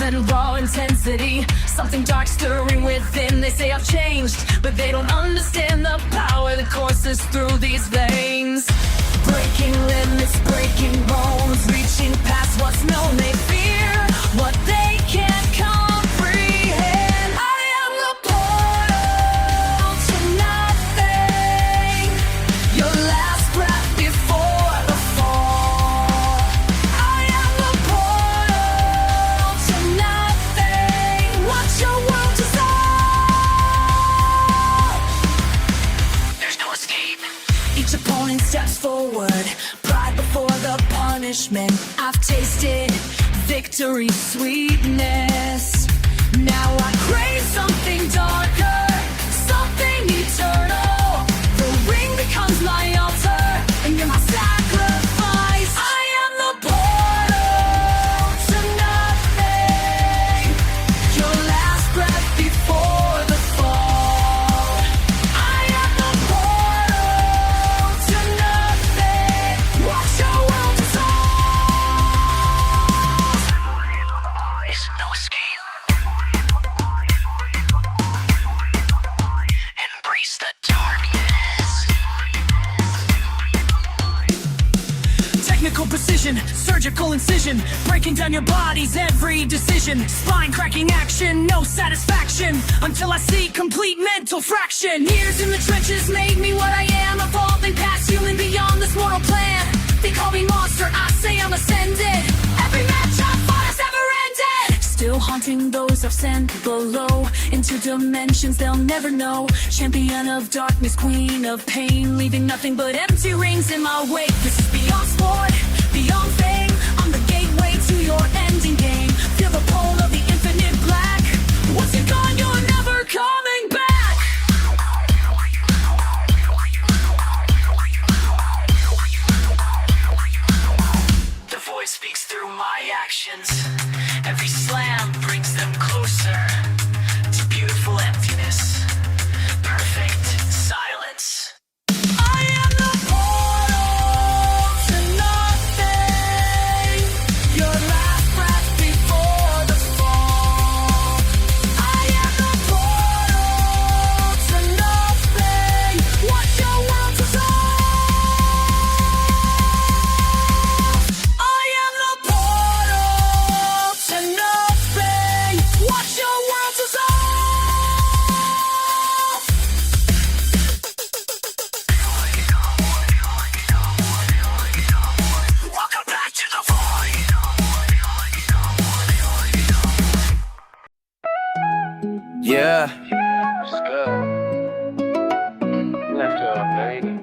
and raw intensity. Something dark stirring within. They say I've changed, but they don't understand the power that courses through these veins. Breaking limits, breaking bones, reaching past what's known. They fear what they can't comprehend. I am the portal to nothing. Your last breath before the fall. I am the portal to nothing. Watch your world dissolve. There's no escape. Each opponent steps forward, pride before the punishment. I've tasted victory's sweetness. Now I crave something darker, something eternal. The ring becomes my altar, and you're my sacrifice. I am the portal to nothing. Your last breath before the fall. I am the portal to nothing. Watch your world dissolve. No escape. Embrace the darkness. Technical precision, surgical incision, breaking down your body's every decision. Spine cracking action, no satisfaction until I see complete mental fraction. Years in the trenches made me what I am, evolving past human beyond this mortal plan. They call me monster, I say I'm ascended. Every match I've fought has never ended. Still haunting those I've sent below, into dimensions they'll never know. Champion of darkness, queen of pain, leaving nothing but empty rings in my wake. This is beyond sport, beyond fame. I'm the gateway to your ending game. Feel the pull of the infinite black. Once you're gone, you're never coming back. The voice speaks through my actions. Every slam brings them closer to beautiful emptiness, perfect silence. I am the portal to nothing. Your last breath before the fall. I am the portal to nothing. Watch your world dissolve. I am the portal to nothing. Watch your world dissolve. Welcome back to the void. Yeah, What's good? Left Ferike.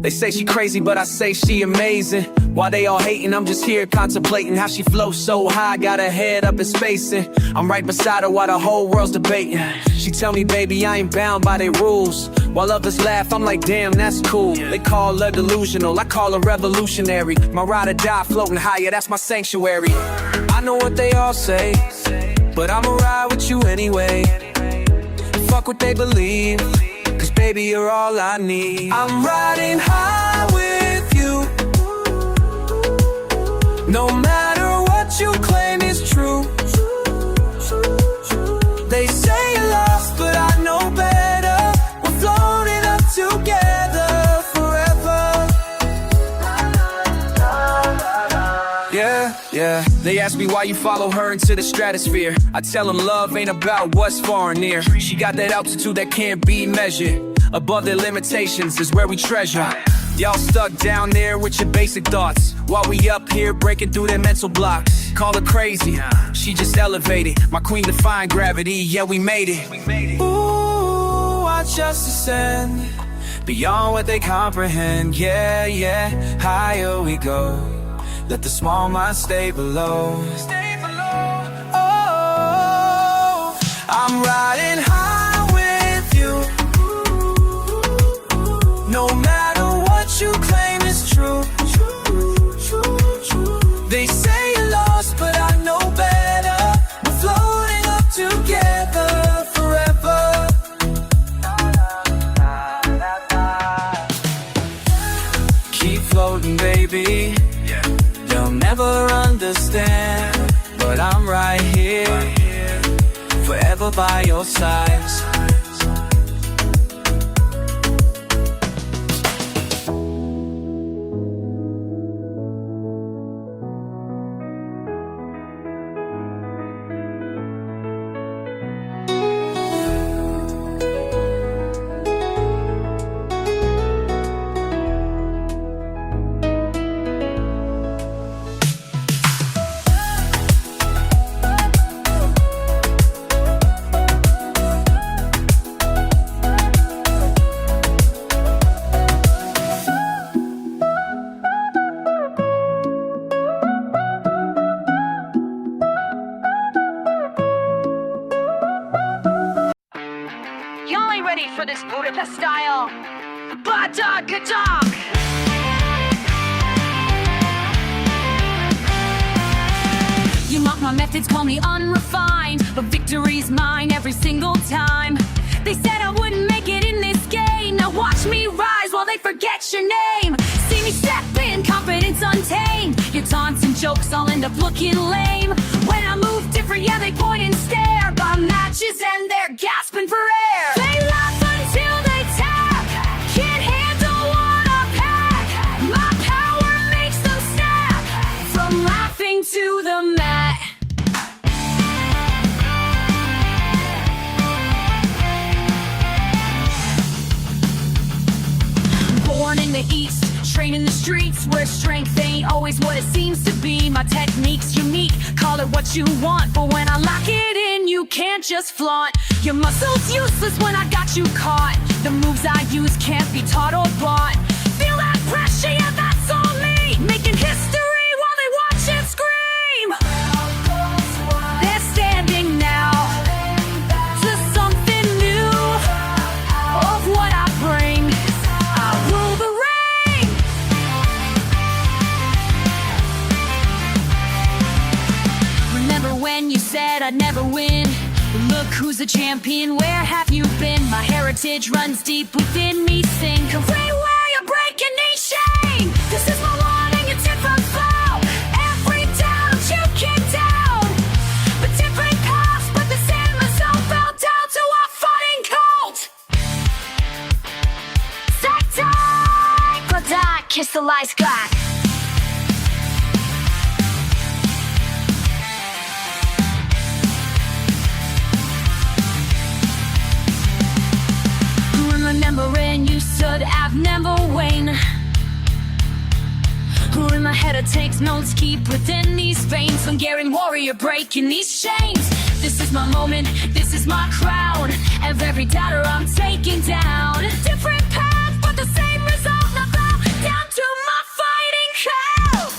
they say she crazy, but I say she amazing. While they all hating, I'm just here contemplating how she flows so high, got her head up in space, and I'm right beside her while the whole world's debating. She tell me, baby, I ain't bound by their rules. While others laugh, I'm like, damn, that's cool. They call her delusional, I call her revolutionary. My ride or die floating higher, that's my sanctuary. I know what they all say, but I'ma ride with you anyway. Fuck what they believe, cause baby, you're all I need. I'm riding high with you, no matter what you claim is true. They say you're lost, but I know better. We're floating up together forever. Yeah. They ask me why you follow her into the stratosphere. I tell them love ain't about what's far and near. She got that altitude that can't be measured. Above their limitations is where we treasure. Y'all stuck down there with your basic thoughts, while we up here breaking through their mental blocks. Call her crazy, she just elevated. My queen defying gravity, yeah, we made it. Ooh, watch us ascend beyond what they comprehend. Yeah, higher we go. Let the small mind stay below. Oh, I'm riding high with you, no matter what you claim is true. They say you're lost, but I know better. We're floating up together forever. Keep floating, baby. never understand, but I'm right here, forever by your side. Y'all ain't ready for this Budapest style. Badagadag! You mock my methods, call me unrefined, but victory's mine every single time. They said I wouldn't make it in this game. Now watch me rise while they forget your name. See me step in, confidence untamed. Your taunts and jokes all end up looking lame. When I move different, yeah, they point and stare. By matches and they're gasping for air. They laugh until they tap. Can't handle what I pack. My power makes them snap. From laughing to the mat. Born in the East, train in the streets, where strength ain't always what it seems to be. My technique's unique, call it what you want, but when I lock it in, you can't just flaunt. Your muscles useless when I got you caught. The moves I use can't be taught or bought. Feel that pressure, yeah, that's on me. Making history while they watch it scream. They're standing now to something new of what I bring. I rule the ring. Remember when you said I'd never win? Look who's the champion, where have you been? My heritage runs deep within me, sing. Hooray, where you're breaking these chains. This is my warning, it's different flow. Every doubt you kick down. But different paths, but the same result. Fell down to our fighting cult. Sectai, Kodak, kiss the lies, God. Remembering you stood, I've never wane. In my head it takes notes, keep within these veins. Hungarian warrior breaking these chains. This is my moment, this is my crown. Of every doubter I'm taking down. Different path, but the same result. Now bow down to my fighting call.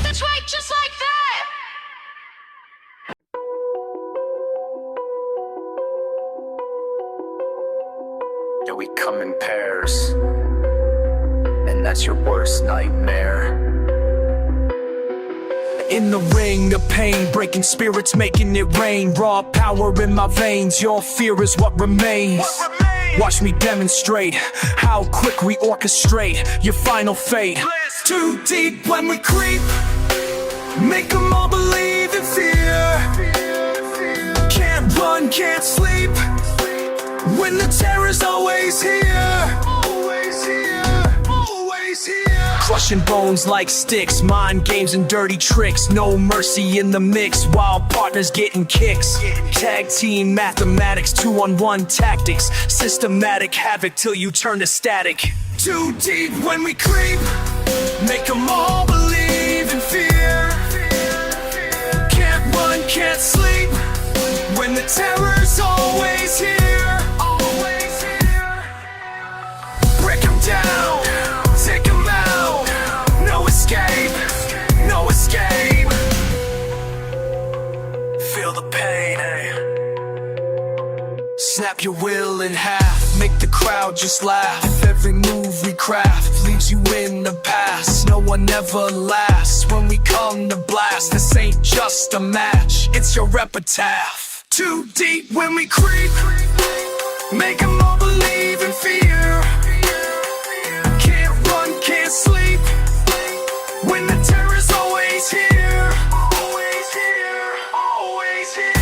That's right, just like that. Yeah, we come in pairs, and that's your worst nightmare. In the ring, the pain, breaking spirits, making it rain. Raw power in my veins, your fear is what remains. Watch me demonstrate how quick we orchestrate your final fate. Too deep when we creep, make them all believe in fear. Can't run, can't sleep, when the terror's always here. Always here, always here. Crushing bones like sticks, mind games and dirty tricks. No mercy in the mix, while partners getting kicks. Tag team mathematics, 2-on-1 tactics. Systematic havoc till you turn to static. Too deep when we creep, make them all believe in fear. Can't run, can't sleep, when the terror's always here. Always here. Break them down, take them out. No escape, no escape. Feel the pain, hey. Snap your will in half, make the crowd just laugh. If every move we craft leaves you in the past, no one ever lasts when we come to blast. This ain't just a match, it's your epitaph. Too deep when we creep, Make 'em all believe in fear. Can't run, can't sleep, when the terror's always here. Always here, always here.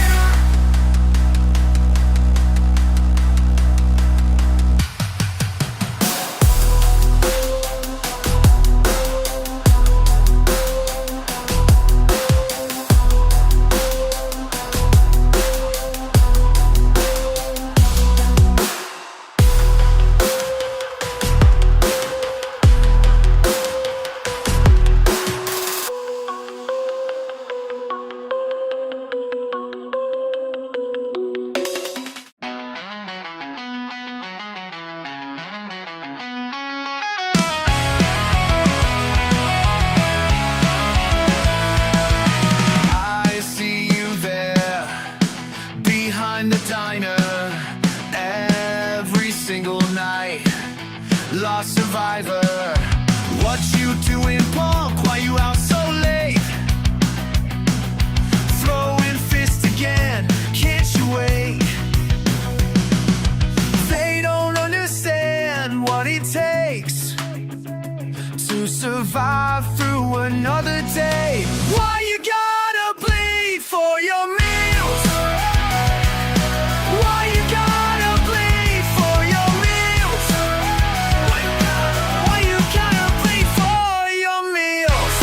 I see you there, behind the diner, every single night. Lost survivor, what you doing, punk? Why you out so late? Throwing fists again, can't you wait? They don't understand what it takes to survive through another day. Why you gotta bleed for your meals? Why you gotta bleed for your meals? Why you gotta bleed for your meals?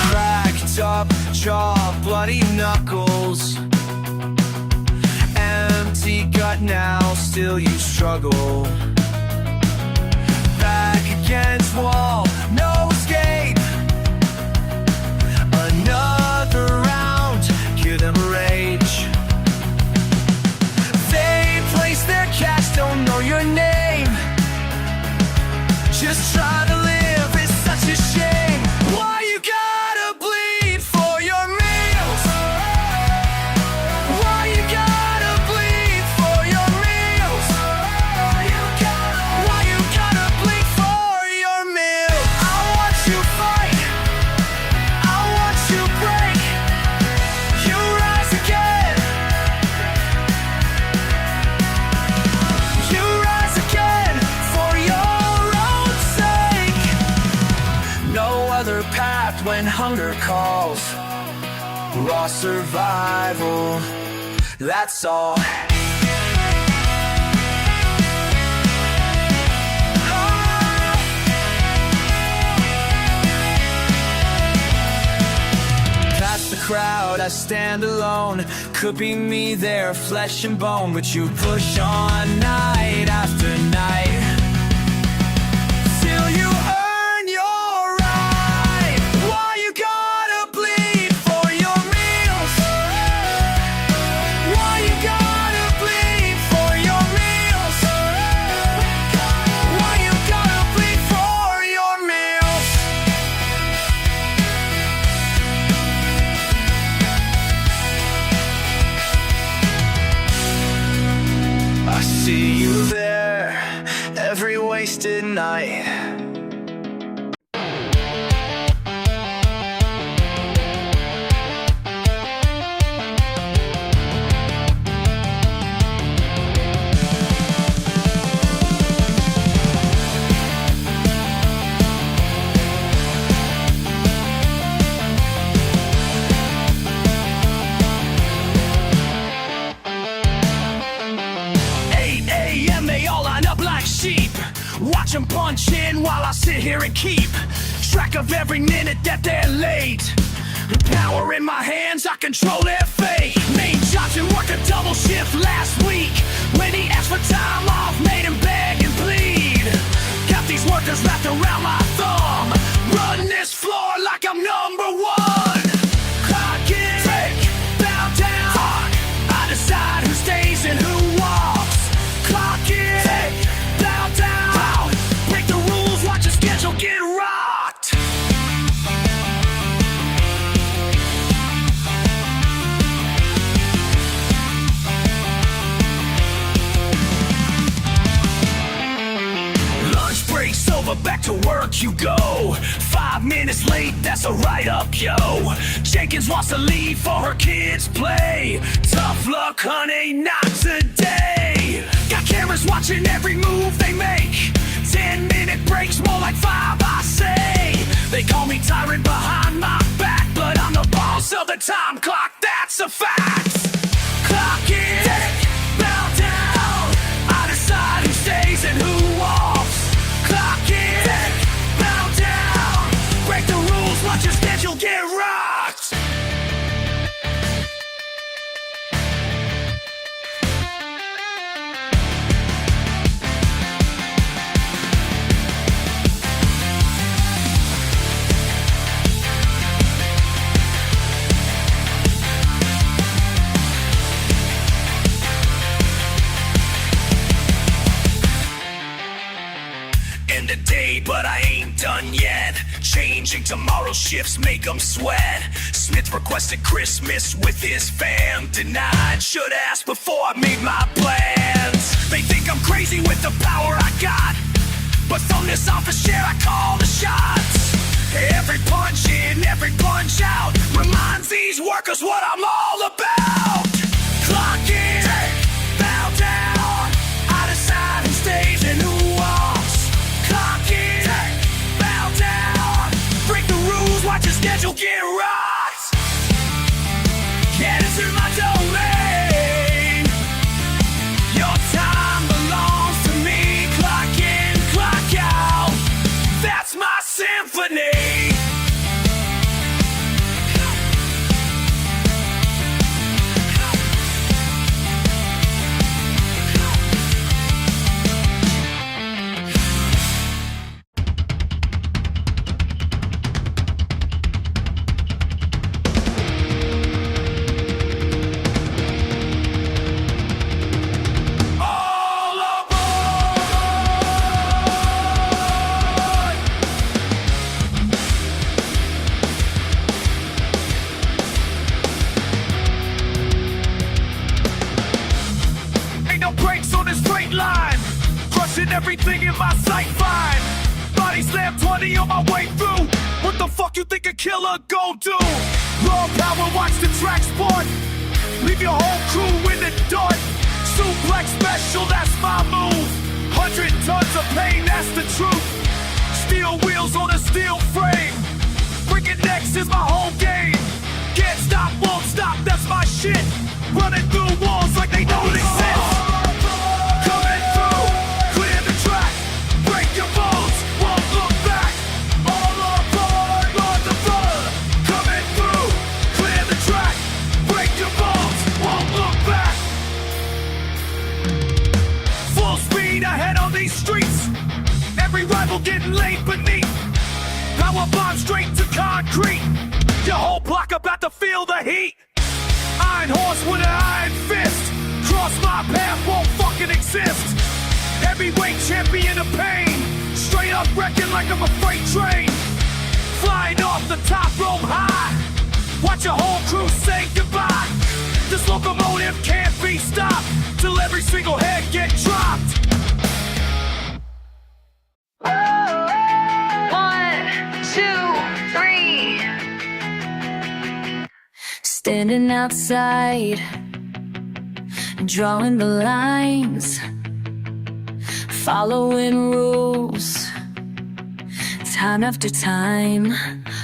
Cracked up jaw, bloody knuckles, empty gut now, still you struggle. Back against wall, no escape. Another round, give them rage. They place their cash, don't know your name. Just try to live, it's such a shame. Why you gotta bleed for your meals? Why you gotta bleed for your meals? Why you gotta bleed for your meals? I watch you fight, I watch you break. You rise again, you rise again for your own sake. No other path when hunger calls. Raw survival, that's all. Past the crowd, I stand alone. Could be me there, flesh and bone, but you push on night after night, till you earn your right. Why you gotta bleed for your meals? Why you gotta bleed for your meals? Why you gotta bleed for your meals? I see you there, every wasted night. Watch 'em punch in while I sit here and keep track of every minute that they're late. Power in my hands, I control their fate. Main Johnson worked a double shift last week. When he asked for time off, made him beg and plead. Got these workers wrapped around my thumb, run this floor like I'm number one. Clock in, break, bow down, talk. I decide who stays and who walks. Clock in, break, bow down, break the rules, watch your schedule get rocked. but back to work you go. 5 minutes late, that's a write-up, yo. Jenkins wants to leave for her kids' play. Tough luck, honey, not today. Got cameras watching every move they make. 10-minute breaks, more like 5, I say. They call me tyrant behind my back, but I'm the boss of the time clock, that's a fact. Clock in, bow down. I decide who stays and who walks. Clock in, bow down. Break the rules, watch your schedule get rocked. End of day, but I ain't done yet. Changing tomorrow's shifts, make them sweat. Smith requested Christmas with his fam. Denied, should ask before I made my plans. They think I'm crazy with the power I got, but from this office chair I call the shots. Every punch in, every punch out reminds these workers what I'm all about. Clock in, bow down. I decide who stays and who walks. Clock in, bow down. Break the rules, watch your schedule get rocked. Get into my domain. Your time belongs to me. Clock in, clock out. That's my symphony. Everything in my sight, fine. Body slam 20 on my way through. What the fuck you think a killer gon' do? Raw power, watch the track sport. Leave your whole crew in the dark. Suplex special, that's my move. 100 tons of pain, that's the truth. Steel wheels on a steel frame. Breaking necks is my whole game. Can't stop, won't stop, that's my shit. Running through walls like they don't exist. Streets, every rival getting laid beneath. Power bomb straight to concrete. Your whole block about to feel the heat. Iron horse with an iron fist. Cross my path, won't fucking exist. Heavyweight champion of pain. Straight up wrecking like I'm a freight train. Flying off the top rope high. Watch your whole crew say goodbye. This locomotive can't be stopped till every single head get dropped. 1, 2, 3. Standing outside, drawing the lines, following rules, time after time.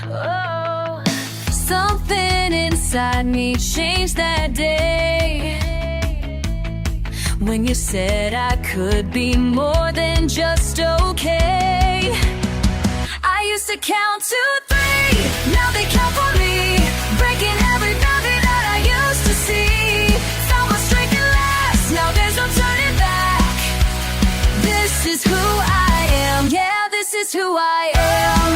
Oh, something inside me changed that day, when you said I could be more than just okay. I used to count to 3, now they count for me. Breaking every boundary that I used to see. Found my strength at last, now there's no turning back. This is who I am, yeah, this is who I am.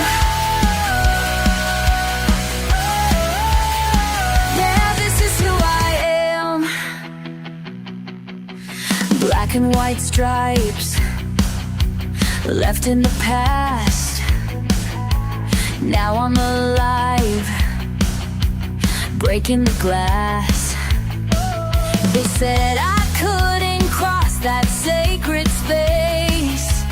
Yeah, this is who I am. Black and white stripes, left in the past. Now I'm alive, breaking the glass. They said I couldn't cross that sacred space,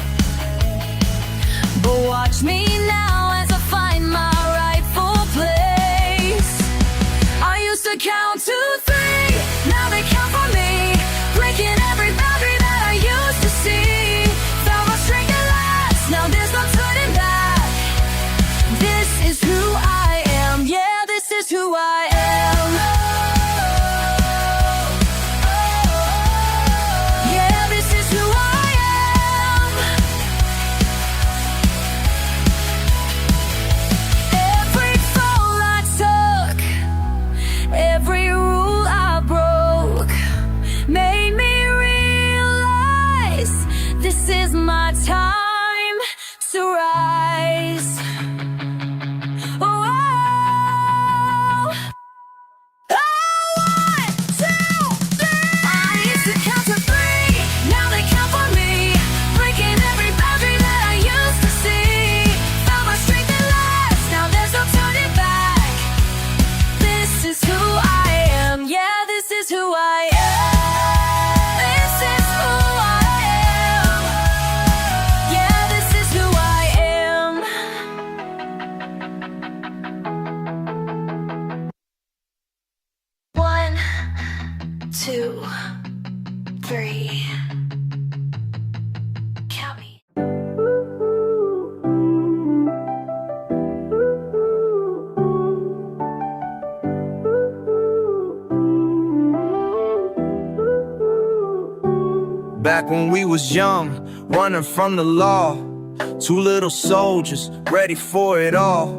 my time to rise. Oh, oh, 1, 2, 3. I used to count to 3, now they count for me. Breaking every boundary that I used to see. Found my strength at last, now there's no turning back. This is who I am, yeah, this is who I am. This is who I am. Yeah, this is who I am. 1, 2, 3. Count me. Back when we was young, running from the law. 2 little soldiers, ready for it all.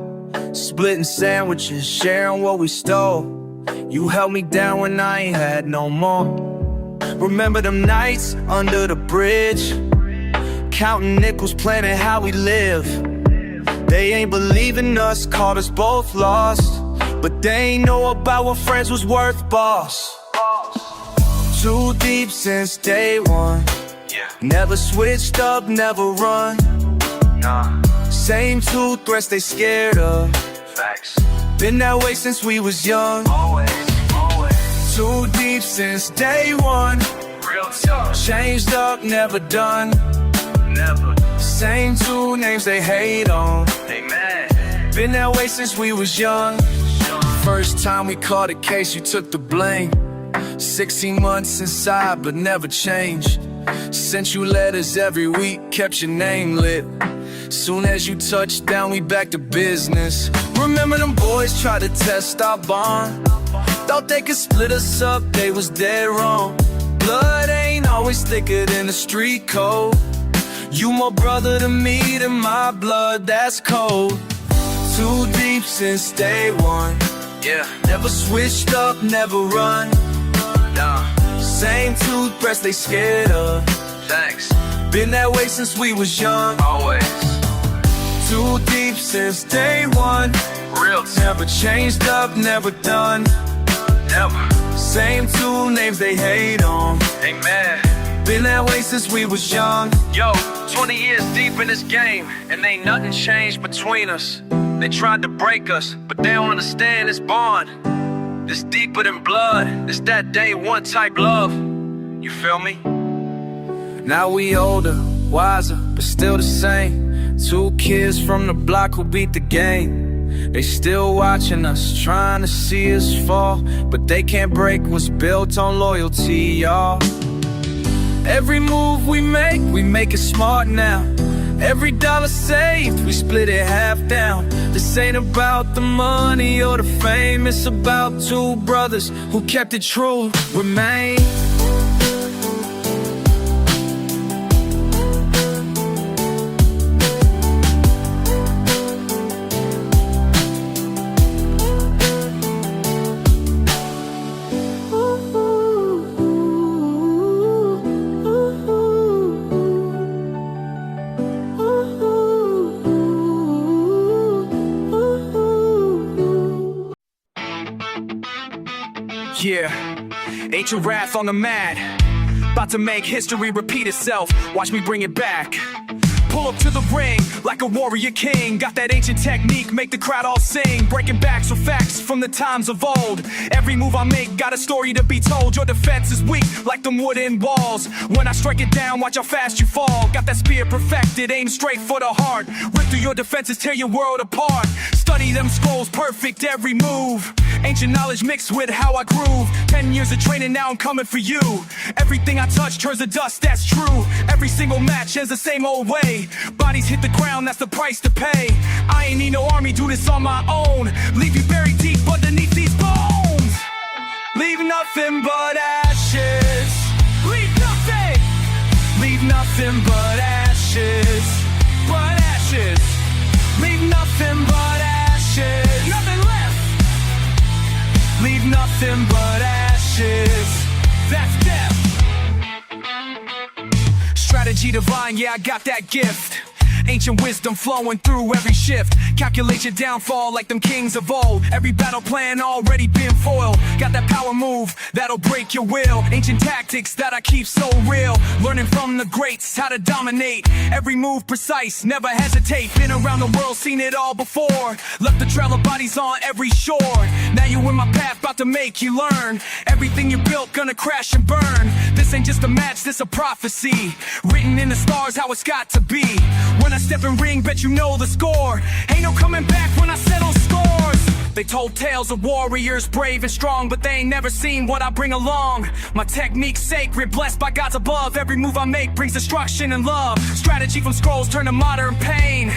Splitting sandwiches, sharing what we stole. You held me down when I ain't had no more. Remember them nights under the bridge, counting nickels, planning how we live. They ain't believing us, called us both lost, but they ain't know about what friends was worth, boss. Too deep since day one. Never switched up, never run. Same 2 threats they scared of. Facts. Been that way since we was young. Always. Too deep since day one. Real talk. Changed up, never done. Never. Same 2 names they hate on. They mad. Been that way since we was young. First time we caught a case, you took the blame. 16 months inside, but never changed. Sent you letters every week, kept your name lit. Soon as you touched down, we back to business. Remember them boys tried to test our bond. Thought they could split us up, they was dead wrong. Blood ain't always thicker than the street code. You more brother to me than my blood, that's cold. Too deep since day one. Yeah. Never switched up, never run. Nah. Same 2 threats they scared of. Thanks. Been that way since we was young. Always. Too deep since day one. Real. Never changed up, never done. Never. Same 2 names they hate on. They mad. Been that way since we was young. Yo, 20 years deep in this game, and ain't nothing changed between us. They tried to break us, but they don't understand this bond. It's deeper than blood, it's that day one type love. You feel me? Now we older, wiser, but still the same. 2 kids from the block who beat the game. They still watching us, trying to see us fall, but they can't break what's built on loyalty, y'all. Every move we make it smart now. Every dollar saved, we split it half down. This ain't about the money or the fame, it's about 2 brothers who kept it true, remain. Yeah, ancient wrath on the mad. About to make history repeat itself. Watch me bring it back. Pull up to the ring like a warrior king. Got that ancient technique, make the crowd all sing. Breaking backs with facts from the times of old. Every move I make got a story to be told. Your defense is weak like them wooden walls. When I strike it down, watch how fast you fall. Got that spear perfected, aim straight for the heart. Rip through your defenses, tear your world apart. Study them scrolls, perfect every move. Ancient knowledge mixed with how I groove. 10 years of training, now I'm coming for you. Everything I touch turns to dust, that's true. Every single match ends the same old way. Bodies hit the ground, that's the price to pay. I ain't need no army, do this on my own. Leave you buried deep underneath these bones. Leave nothing but ashes. Leave nothing. Leave nothing but ashes. But ashes. Leave nothing but ashes. Nothing left. Leave nothing but ashes. That's death. Strategy divine, yeah, I got that gift. Ancient wisdom flowing through every shift. Calculate your downfall like them kings of old. Every battle plan already been foiled. Got that power move that'll break your will. Ancient tactics that I keep so real. Learning from the greats how to dominate. Every move precise, never hesitate. Been around the world, seen it all before. Left the trail of bodies on every shore. Now you in my path, about to make you learn. Everything you built, gonna crash and burn. This ain't just a match, this a prophecy. Written in the stars how it's got to be. When I step in ring, bet you know the score. Ain't no coming back when I settle scores. They told tales of warriors brave and strong, but they ain't never seen what I bring along. My technique's sacred, blessed by gods above. Every move I make brings destruction and love. Strategy from scrolls turn to modern pain.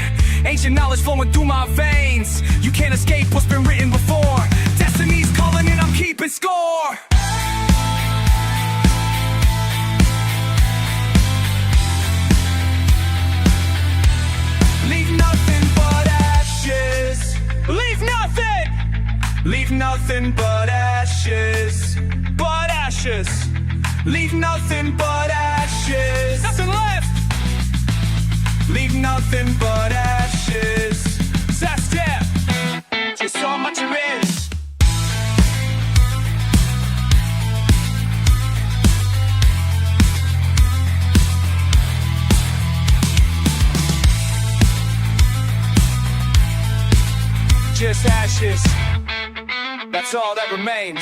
Ancient knowledge flowing through my veins. You can't escape what's been written before. Destiny's calling and I'm keeping score. Leave nothing but ashes. Leave nothing. Leave nothing but ashes. But ashes. Leave nothing but ashes. Nothing left. Leave nothing but ashes. That's death. Just so much there is. Just ashes, that's all that remains.